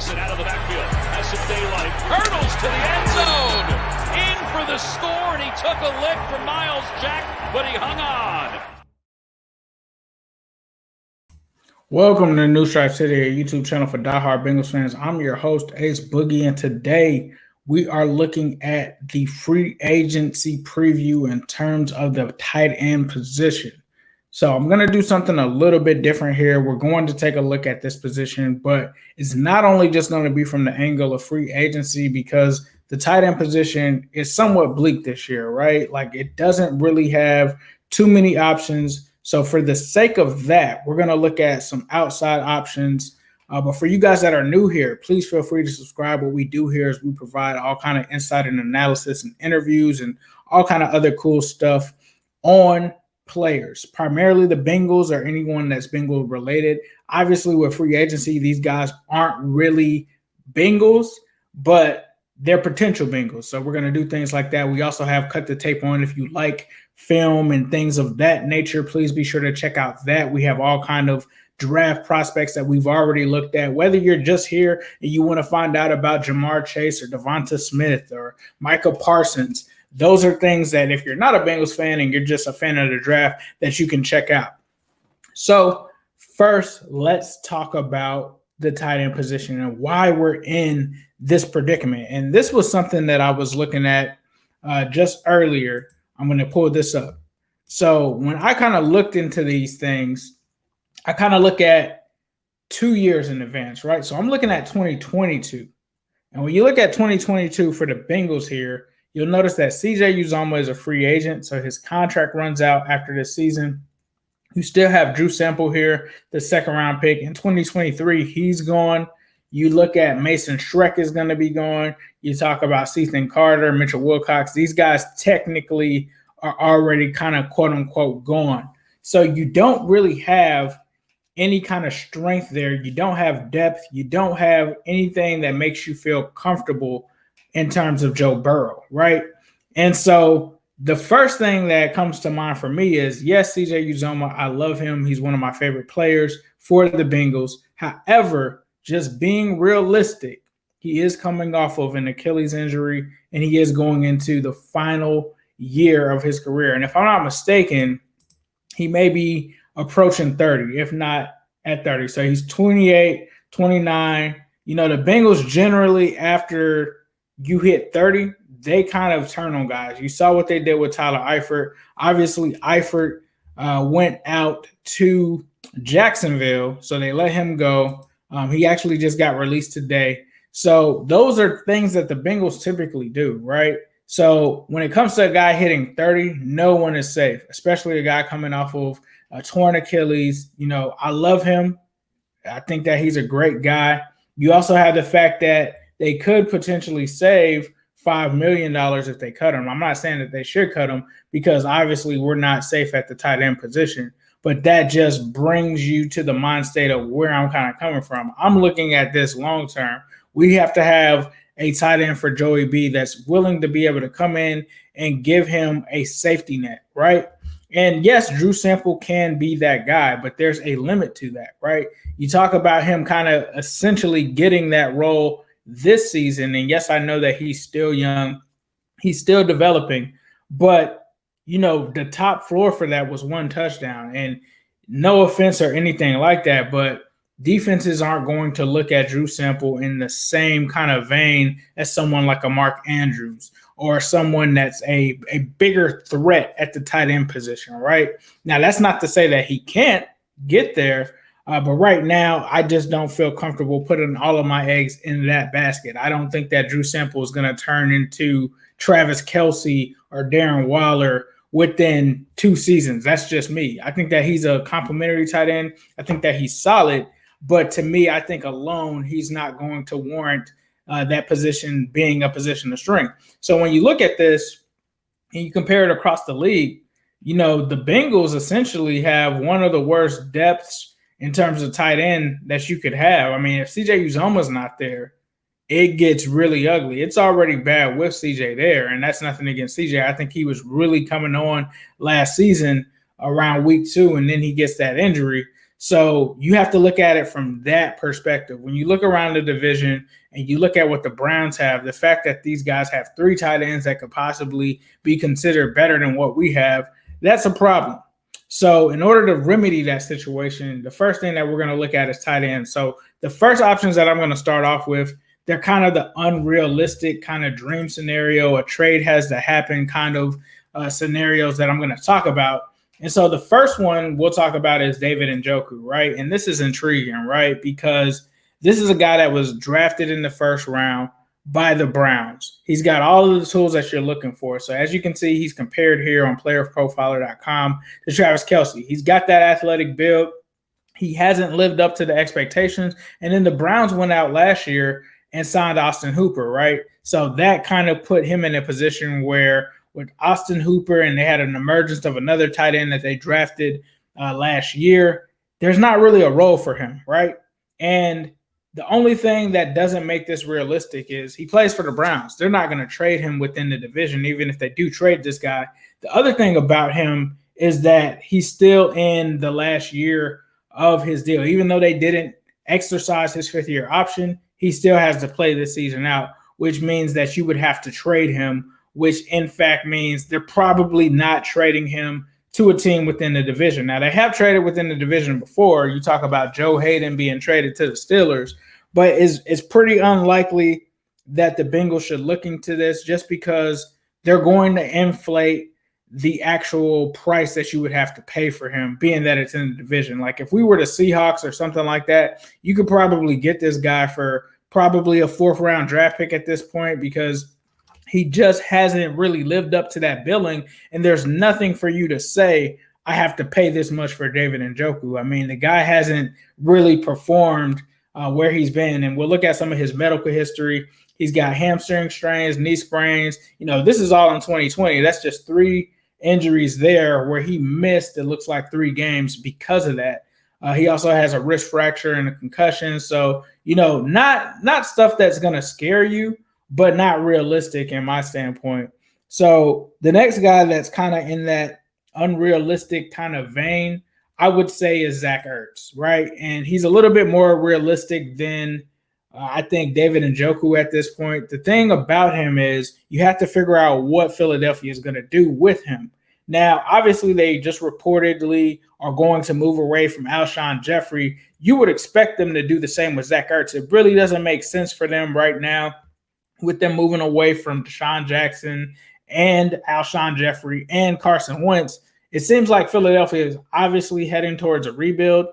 Jackson out of the backfield. Has some daylight. Hurdles to the end zone. In for the score, and he took a lick from Miles Jack, but he hung on. Welcome to the New Stripe City, a YouTube channel for diehard Bengals fans. I'm your host, Ace Boogie, and today we are looking at the free agency preview in terms of the tight end position. So I'm going to do something a little bit different here. We're going to take a look at this position, but it's not only just going to be from the angle of free agency because the tight end position is somewhat bleak this year, right? Like it doesn't really have too many options. So for the sake of that, we're going to look at some outside options. But for you guys that are new here, please feel free to subscribe. What we do here is we provide all kind of insight and analysis and interviews and all kind of other cool stuff on players, primarily the Bengals or anyone that's Bengal related. Obviously, with free agency, these guys aren't really Bengals, but they're potential Bengals. So we're going to do things like that. We also have Cut the Tape on. If you like film and things of that nature, please be sure to check out that. We have all kind of draft prospects that we've already looked at. Whether you're just here and you want to find out about Jamar Chase or Devonta Smith or Micah Parsons, those are things that if you're not a Bengals fan and you're just a fan of the draft, that you can check out. So first, let's talk about the tight end position and why we're in this predicament. And this was something that I was looking at just earlier. I'm going to pull this up. So when I kind of looked into these things, I kind of look at 2 years in advance, right? So I'm looking at 2022. And when you look at 2022 for the Bengals here, you'll notice that CJ Uzoma is a free agent, so his contract runs out after this season. You still have Drew Sample here, the second-round pick. In 2023, he's gone. You look at Mason Schreck is going to be gone. You talk about Ethan Carter, Mitchell Wilcox. These guys technically are already kind of quote-unquote gone. So you don't really have any kind of strength there. You don't have depth. You don't have anything that makes you feel comfortable in terms of Joe Burrow, right? And so the first thing that comes to mind for me is, yes, CJ Uzoma, I love him. He's one of my favorite players for the Bengals. However, just being realistic, he is coming off of an Achilles injury, and he is going into the final year of his career. And if I'm not mistaken, he may be approaching 30, if not at 30. So he's 28, 29. You know, the Bengals generally, after you hit 30, they kind of turn on guys. You saw what they did with Tyler Eifert. Obviously, Eifert went out to Jacksonville, so they let him go. He actually just got released today. So those are things that the Bengals typically do, right? So when it comes to a guy hitting 30, no one is safe, especially a guy coming off of a torn Achilles. You know, I love him. I think that he's a great guy. You also have the fact that they could potentially save $5 million if they cut him. I'm not saying that they should cut him because obviously we're not safe at the tight end position, but that just brings you to the mind state of where I'm kind of coming from. I'm looking at this long term. We have to have a tight end for Joey B that's willing to be able to come in and give him a safety net, right? And yes, Drew Sample can be that guy, but there's a limit to that, right? You talk about him kind of essentially getting that role this season. And yes, I know that he's still young. He's still developing. But, you know, the top floor for that was 1 touchdown. And no offense or anything like that, but defenses aren't going to look at Drew Sample in the same kind of vein as someone like a Mark Andrews or someone that's a bigger threat at the tight end position, right? Now, that's not to say that he can't get there, but right now, I just don't feel comfortable putting all of my eggs in that basket. I don't think that Drew Sample is going to turn into Travis Kelce or Darren Waller within 2 seasons. That's just me. I think that he's a complimentary tight end. I think that he's solid. But to me, I think alone, he's not going to warrant that position being a position of strength. So when you look at this and you compare it across the league, you know, the Bengals essentially have one of the worst depths in terms of tight end that you could have. I mean, if CJ Uzoma's not there, it gets really ugly. It's already bad with CJ there, and that's nothing against CJ. I think he was really coming on last season around week 2, and then he gets that injury. So you have to look at it from that perspective. When you look around the division and you look at what the Browns have, the fact that these guys have 3 tight ends that could possibly be considered better than what we have, that's a problem. So in order to remedy that situation, the first thing that we're going to look at is tight ends. So the first options that I'm going to start off with, they're kind of the unrealistic kind of dream scenario, a trade has to happen kind of scenarios that I'm going to talk about. And so the first one we'll talk about is David Njoku, right? And this is intriguing, right? Because this is a guy that was drafted in the first round by the Browns. He's got all of the tools that you're looking for. So as you can see, he's compared here on playerprofiler.com to Travis Kelce. He's got that athletic build. He hasn't lived up to the expectations. And then the Browns went out last year and signed Austin Hooper, right? So that kind of put him in a position where with Austin Hooper, and they had an emergence of another tight end that they drafted last year, there's not really a role for him, right? And the only thing that doesn't make this realistic is he plays for the Browns. They're not going to trade him within the division, even if they do trade this guy. The other thing about him is that he's still in the last year of his deal. Even though they didn't exercise his 5th-year option, he still has to play this season out, which means that you would have to trade him, which in fact means they're probably not trading him to a team within the division. Now, they have traded within the division before. You talk about Joe Hayden being traded to the Steelers, but it's pretty unlikely that the Bengals should look into this just because they're going to inflate the actual price that you would have to pay for him, being that it's in the division. Like if we were the Seahawks or something like that, you could probably get this guy for probably a 4th-round draft pick at this point because he just hasn't really lived up to that billing, and there's nothing for you to say, I have to pay this much for David Njoku. I mean, the guy hasn't really performed where he's been, and we'll look at some of his medical history. He's got hamstring strains, knee sprains. You know, this is all in 2020. That's just 3 injuries there where he missed, it looks like 3 games because of that. He also has a wrist fracture and a concussion. So, you know, not stuff that's going to scare you, but not realistic in my standpoint. So the next guy that's kind of in that unrealistic kind of vein, I would say is Zach Ertz, right? And he's a little bit more realistic than I think David Njoku at this point. The thing about him is you have to figure out what Philadelphia is going to do with him. Now, obviously, they just reportedly are going to move away from Alshon Jeffrey. You would expect them to do the same with Zach Ertz. It really doesn't make sense for them right now with them moving away from Deshaun Jackson and Alshon Jeffrey and Carson Wentz. It seems like Philadelphia is obviously heading towards a rebuild.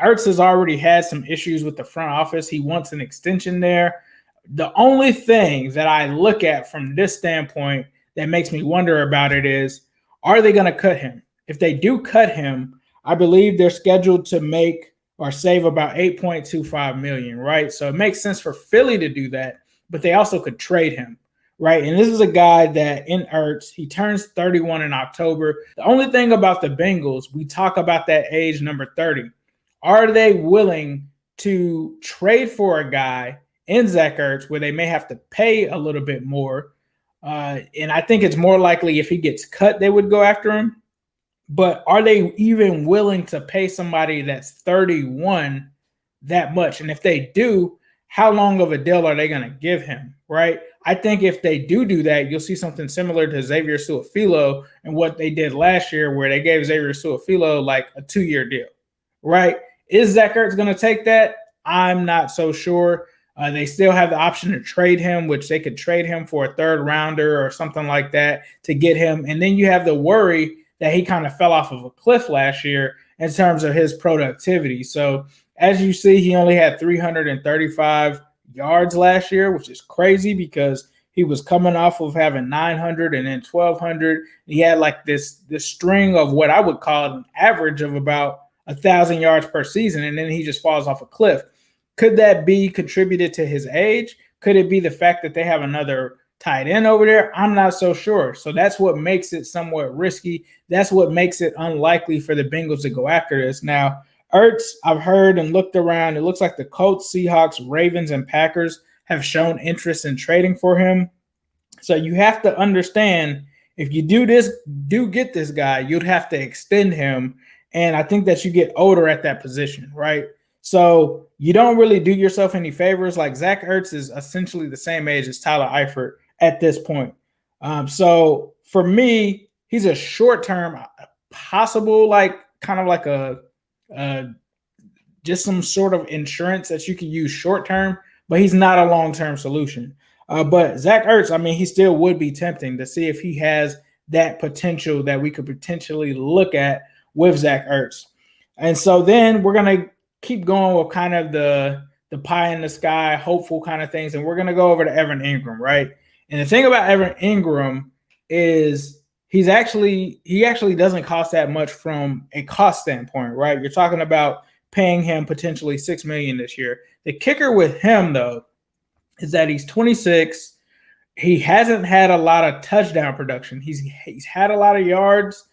Ertz has already had some issues with the front office. He wants an extension there. The only thing that I look at from this standpoint that makes me wonder about it is, are they going to cut him? If they do cut him, I believe they're scheduled to make or save about $8.25 million, right? So it makes sense for Philly to do that, but they also could trade him, right? And this is a guy that in Ertz, he turns 31 in October. The only thing about the Bengals, we talk about that age number 30. Are they willing to trade for a guy in Zach Ertz where they may have to pay a little bit more? And I think it's more likely if he gets cut, they would go after him. But are they even willing to pay somebody that's 31 that much? And if they do, how long of a deal are they going to give him, right? I think if they do that, you'll see something similar to Xavier Su'a-Filo and what they did last year where they gave Xavier Su'a-Filo like a 2-year deal, right? Is Zach Ertz going to take that? I'm not so sure. They still have the option to trade him, which they could trade him for a 3rd rounder or something like that to get him. And then you have the worry that he kind of fell off of a cliff last year in terms of his productivity. So as you see, he only had 335 yards last year, which is crazy because he was coming off of having 900 and then 1,200. He had like this string of what I would call an average of about 1,000 yards per season, and then he just falls off a cliff. Could that be contributed to his age? Could it be the fact that they have another tight end over there? I'm not so sure. So that's what makes it somewhat risky. That's what makes it unlikely for the Bengals to go after this. Now, Ertz, I've heard and looked around. It looks like the Colts, Seahawks, Ravens, and Packers have shown interest in trading for him. So you have to understand, if you do get this guy, you'd have to extend him. And I think that you get older at that position, right? So you don't really do yourself any favors. Like Zach Ertz is essentially the same age as Tyler Eifert at this point. So for me, he's a short-term possible, like kind of like a just some sort of insurance that you can use short-term, but he's not a long-term solution. But Zach Ertz, I mean, he still would be tempting to see if he has that potential that we could potentially look at with Zach Ertz. And so then we're going to keep going with kind of the pie in the sky, hopeful kind of things. And we're going to go over to Evan Ingram, right? And the thing about Evan Ingram is he actually doesn't cost that much from a cost standpoint, right? You're talking about paying him potentially $6 million this year. The kicker with him, though, is that he's 26. He hasn't had a lot of touchdown production. He's had a lot of yards.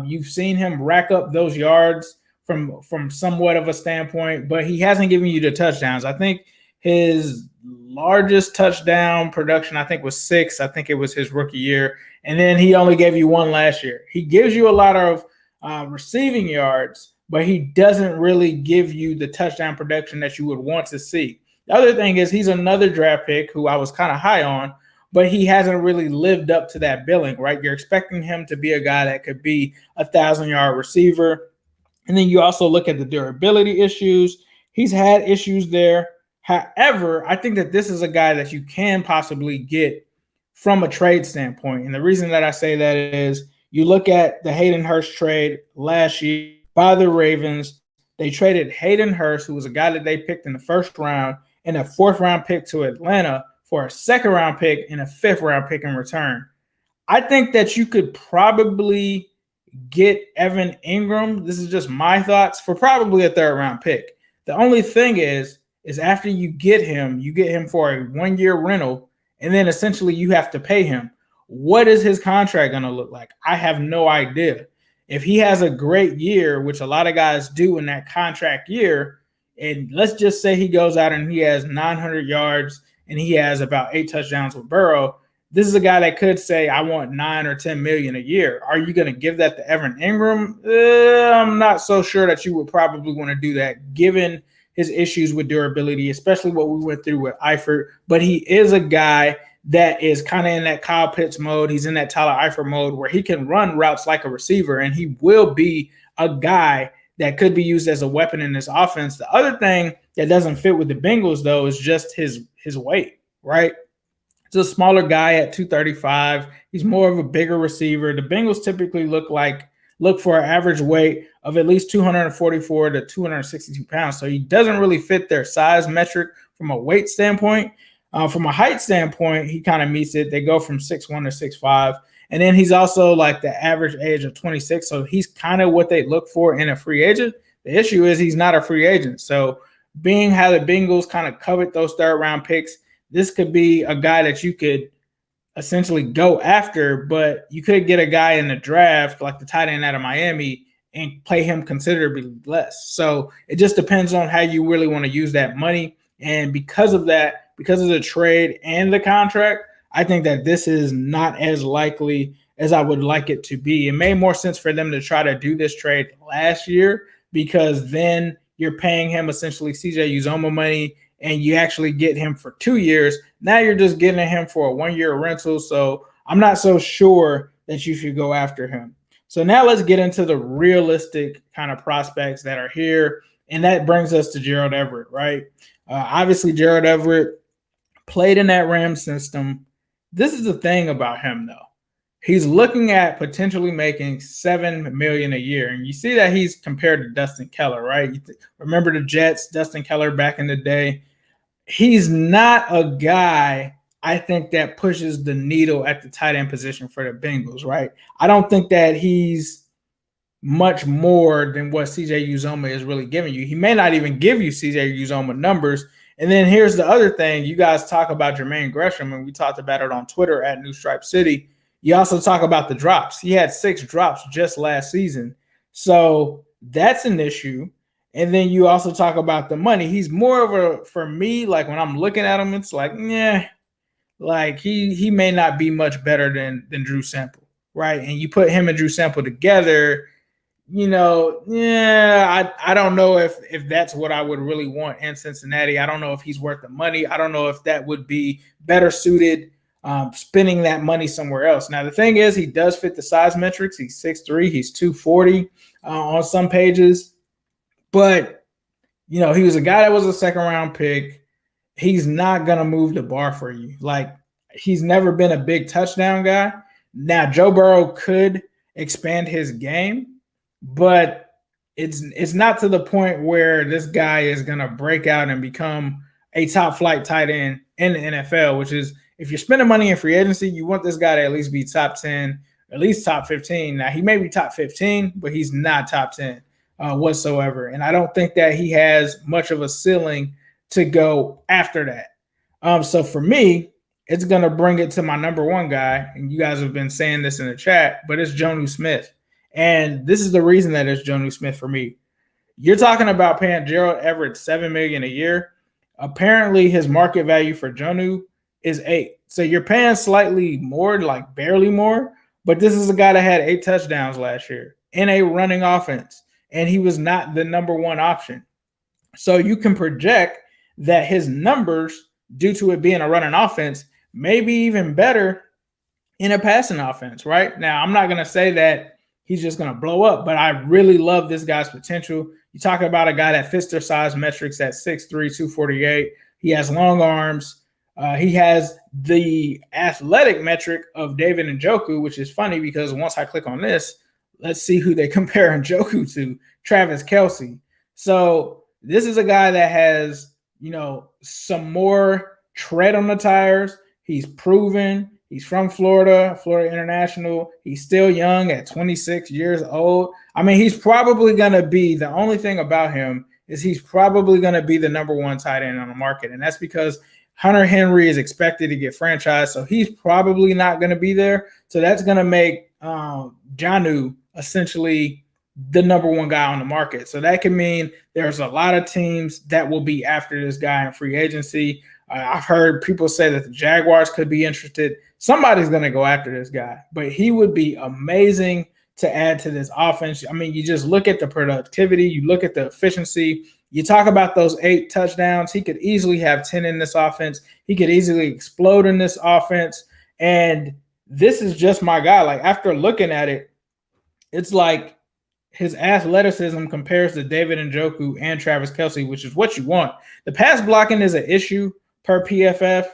You've seen him rack up those yards from somewhat of a standpoint, but he hasn't given you the touchdowns. I think his largest touchdown production, I think, was 6. I think it was his rookie year. And then he only gave you 1 last year. He gives you a lot of receiving yards, but he doesn't really give you the touchdown production that you would want to see. The other thing is he's another draft pick who I was kind of high on, but he hasn't really lived up to that billing, right? You're expecting him to be a guy that could be a 1,000-yard receiver. And then you also look at the durability issues. He's had issues there. However, I think that this is a guy that you can possibly get from a trade standpoint. And the reason that I say that is you look at the Haydenhurst trade last year by the Ravens. They traded Hayden Hurst, who was a guy that they picked in the first round, and a 4th-round pick to Atlanta for a 2nd-round pick and a 5th-round pick in return. I think that you could probably get Evan Ingram, this is just my thoughts, for probably a 3rd-round pick. The only thing is after you get him for a 1-year rental, and then essentially you have to pay him. What is his contract going to look like? I have no idea. If he has a great year, which a lot of guys do in that contract year, and let's just say he goes out and he has 900 yards and he has about 8 touchdowns with Burrow, this is a guy that could say, I want 9 or 10 million a year. Are you going to give that to Evan Ingram? I'm not so sure that you would probably want to do that given his issues with durability, especially what we went through with Eifert. But he is a guy that is kind of in that Kyle Pitts mode. He's in that Tyler Eifert mode where he can run routes like a receiver, and he will be a guy that could be used as a weapon in this offense. The other thing that doesn't fit with the Bengals, though, is just his weight, right? He's a smaller guy at 235. He's more of a bigger receiver. The Bengals typically look for an average weight of at least 244 to 262 pounds. So he doesn't really fit their size metric from a weight standpoint. From a height standpoint, he kind of meets it. They go from 6'1" to 6'5". And then he's also like the average age of 26. So he's kind of what they look for in a free agent. The issue is he's not a free agent. So being how the Bengals kind of covet those 3rd-round picks, this could be a guy that you could essentially go after, but you could get a guy in the draft like the tight end out of Miami and pay him considerably less. So it just depends on how you really want to use that money. And because of that, because of the trade and the contract, I think that this is not as likely as I would like it to be. It made more sense for them to try to do this trade last year because then you're paying him essentially CJ Uzoma money and you actually get him for 2 years. Now you're just getting him for a 1-year rental. So I'm not so sure that you should go after him. So now let's get into the realistic kind of prospects that are here. And that brings us to Gerald Everett, right? Obviously, Gerald Everett played in that Rams system. This is the thing about him, though. He's looking at potentially making $7 million a year. And you see that he's compared to Dustin Keller, right? Remember the Jets, Dustin Keller back in the day. He's not a guy, I think, that pushes the needle at the tight end position for the Bengals, right? I don't think that he's much more than what CJ Uzoma is really giving you. He may not even give you CJ Uzoma numbers. And then here's the other thing. You guys talk about Jermaine Gresham, and we talked about it on Twitter at New Stripe City. You also talk about the drops. He had 6 drops just last season. So that's an issue. And then you also talk about the money. He's more of a, for me, like when I'm looking at him, it's like, like he may not be much better than Drew Sample, right? And you put him and Drew Sample together, I don't know if that's what I would really want in Cincinnati. I don't know if he's worth the money. I don't know if that would be better suited spending that money somewhere else. Now, the thing is, he does fit the size metrics. He's 6'3", he's 240 on some pages. But, he was a guy that was a second-round pick. He's not going to move the bar for you. Like, he's never been a big touchdown guy. Now, Joe Burrow could expand his game, but it's not to the point where this guy is going to break out and become a top flight tight end in the NFL, which is, if you're spending money in free agency, you want this guy to at least be top 10, at least top 15. Now, he may be top 15, but he's not top 10 whatsoever. And I don't think that he has much of a ceiling to go after that. So for me, it's going to bring it to my number one guy. And you guys have been saying this in the chat, but it's Jonnu Smith. And this is the reason that it's Jonnu Smith for me. You're talking about paying Gerald Everett $7 million a year. Apparently, his market value for Jonnu is 8. So you're paying slightly more, like barely more. But this is a guy that had 8 touchdowns last year in a running offense, and he was not the number one option. So you can project that his numbers, due to it being a running offense, may be even better in a passing offense, right? Now, I'm not going to say that he's just going to blow up, but I really love this guy's potential. You talk about a guy that fits their size metrics at 6'3", 248. He has long arms. He has the athletic metric of David Njoku, which is funny because once I click on this, let's see who they compare Njoku to, Travis Kelce. So this is a guy that has, some more tread on the tires. He's proven. He's from Florida International. He's still young at 26 years old. I mean, he's probably going to be, the only thing about him is he's probably going to be the number one tight end on the market. And that's because Hunter Henry is expected to get franchised, so he's probably not going to be there. So that's going to make Jonnu essentially the number one guy on the market. So that can mean there's a lot of teams that will be after this guy in free agency. I've heard people say that the Jaguars could be interested. Somebody's going to go after this guy, but he would be amazing to add to this offense. I mean, you just look at the productivity, you look at the efficiency. You talk about those 8 touchdowns. He could easily have 10 in this offense. He could easily explode in this offense. And this is just my guy. Like, after looking at it, it's like his athleticism compares to David Njoku and Travis Kelce, which is what you want. The pass blocking is an issue per PFF,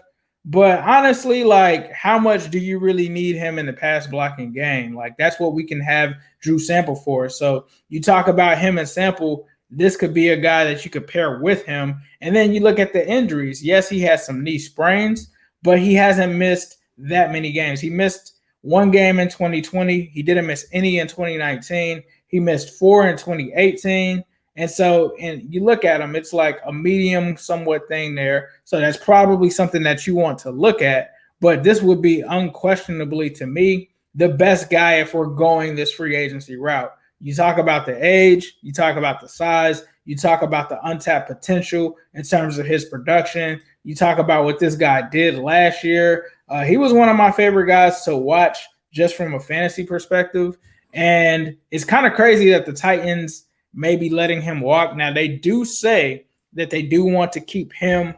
but honestly, like, how much do you really need him in the pass blocking game? Like, that's what we can have Drew Sample for. So you talk about him and Sample, this could be a guy that you could pair with him. And then you look at the injuries. Yes, he has some knee sprains, but he hasn't missed that many games. He missed 1 game in 2020. He didn't miss any in 2019. He missed 4 in 2018. And so, and you look at him, it's like a medium somewhat thing there. So that's probably something that you want to look at. But this would be unquestionably, to me, the best guy if we're going this free agency route. You talk about the age, you talk about the size, you talk about the untapped potential in terms of his production. You talk about what this guy did last year. He was one of my favorite guys to watch just from a fantasy perspective. And it's kind of crazy that the Titans may be letting him walk. Now, they do say that they do want to keep him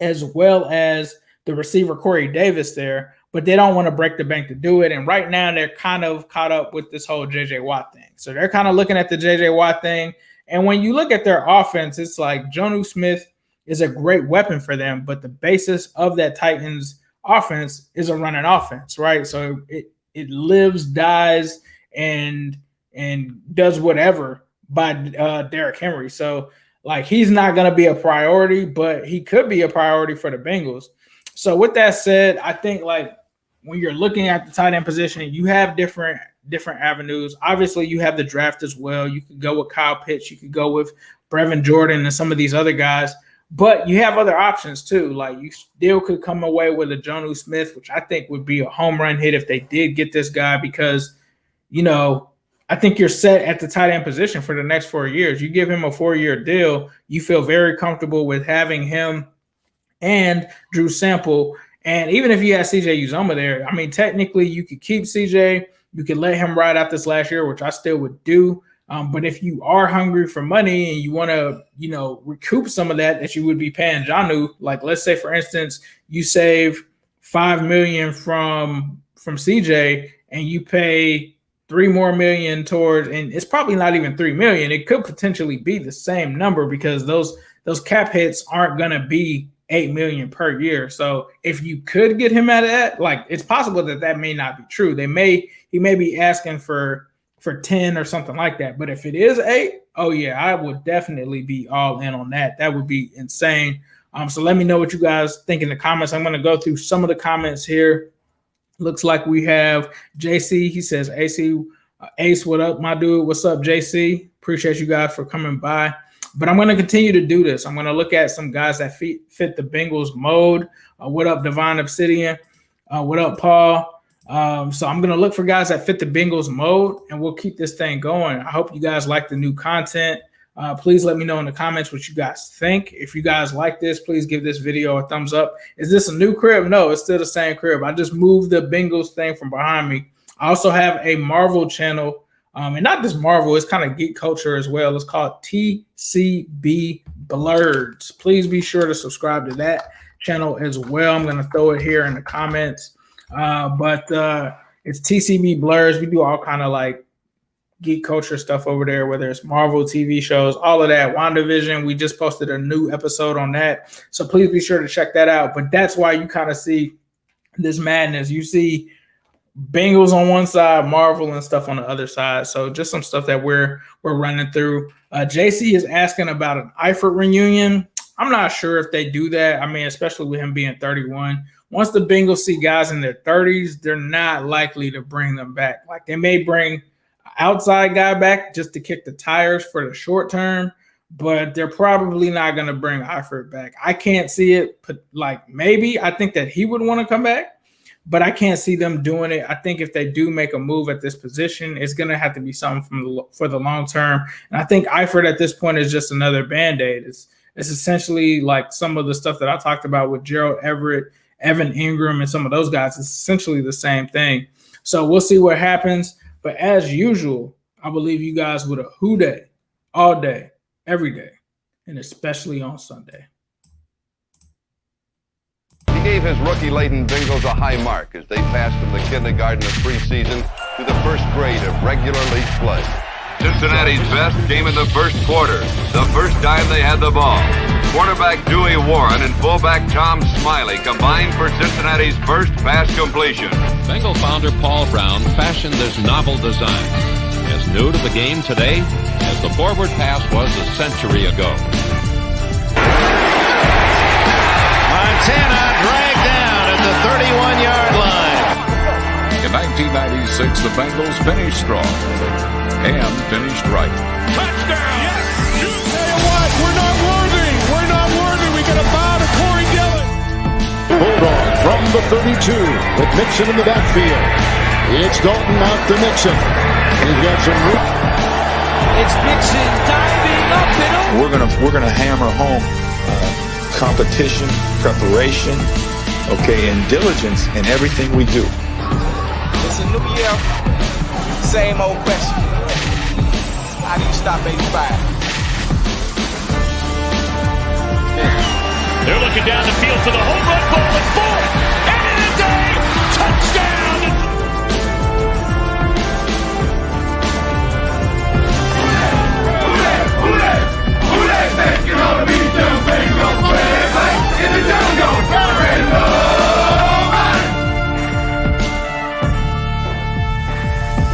as well as the receiver Corey Davis there, but they don't want to break the bank to do it. And right now they're kind of caught up with this whole J.J. Watt thing. So they're kind of looking at the J.J. Watt thing. And when you look at their offense, it's like Jonnu Smith is a great weapon for them, but the basis of that Titans offense is a running offense, right? So it lives, dies, and does whatever by Derrick Henry. So, like, he's not going to be a priority, but he could be a priority for the Bengals. So with that said, I think, like, when you're looking at the tight end position, you have different avenues. Obviously, you have the draft as well. You could go with Kyle Pitts. You could go with Brevin Jordan and some of these other guys. But you have other options too. Like, you still could come away with a Jonnu Smith, which I think would be a home run hit if they did get this guy, because, you know, I think you're set at the tight end position for the next 4 years. You give him a 4-year deal, you feel very comfortable with having him and Drew Sample. And even if you had CJ Uzoma there, I mean, technically you could keep CJ. You could let him ride out this last year, which I still would do. But if you are hungry for money and you want to, recoup some of that you would be paying Jonnu, like let's say for instance, you save $5 million from CJ and you pay $3 million more towards, and it's probably not even $3 million. It could potentially be the same number because those cap hits aren't gonna be $8 million per year. So if you could get him out of that, like it's possible that may not be true. He may be asking for 10 or something like that. But if it is 8, oh yeah, I would definitely be all in on that. That would be insane. So let me know what you guys think in the comments. I'm going to go through some of the comments here. Looks like we have JC. He says, Ace, what up, my dude? What's up, JC? Appreciate you guys for coming by. But I'm going to continue to do this. I'm going to look at some guys that fit the Bengals mode. What up, Divine Obsidian? What up, Paul? So I'm going to look for guys that fit the Bengals mode, and we'll keep this thing going. I hope you guys like the new content. Please let me know in the comments what you guys think. If you guys like this, please give this video a thumbs up. Is this a new crib? No, it's still the same crib. I just moved the Bengals thing from behind me. I also have a Marvel channel, and not just Marvel, it's kind of geek culture as well. It's called TCB Blurs. Please be sure to subscribe to that channel as well. I'm going to throw it here in the comments. But it's TCB Blurs. We do all kind of like geek culture stuff over there, whether it's Marvel TV shows, all of that. WandaVision, we just posted a new episode on that. So please be sure to check that out. But that's why you kind of see this madness. You see Bengals on one side, Marvel and stuff on the other side. So just some stuff that we're running through. JC is asking about an Eifert reunion. I'm not sure if they do that. I mean, especially with him being 31. Once the Bengals see guys in their 30s, they're not likely to bring them back. Like they may bring an outside guy back just to kick the tires for the short term, but they're probably not going to bring Eifert back. I can't see it, but like maybe I think that he would want to come back, but I can't see them doing it. I think if they do make a move at this position, it's going to have to be something for the long term. And I think Eifert at this point is just another Band-Aid. It's essentially like some of the stuff that I talked about with Gerald Everett, Evan Ingram, and some of those guys. It's essentially the same thing. So we'll see what happens. But as usual, I believe you guys with a who day, all day, every day, and especially on Sunday. He gave his rookie-laden Bengals a high mark as they passed from the kindergarten of preseason to the first grade of regular league play. Cincinnati's best came in the first quarter, the first time they had the ball. Quarterback Dewey Warren and fullback Tom Smiley combined for Cincinnati's first pass completion. Bengal founder Paul Brown fashioned this novel design. As new to the game today as the forward pass was a century ago. Montana dragged down at the 31-yard line. In 1996, the Bengals finished strong and finished right. Touchdown! Yes! You tell you what, we're not worthy. We're not worthy. We got to bow to Corey Dillon. Bulldog from the 32 with Mixon in the backfield. It's Dalton out to Mixon. He's got some room. It's Mixon diving up and We're gonna hammer home competition, preparation, and diligence in everything we do. It's a new year, same old question. How do you stop 85? They're looking down the field for the home run ball at 4.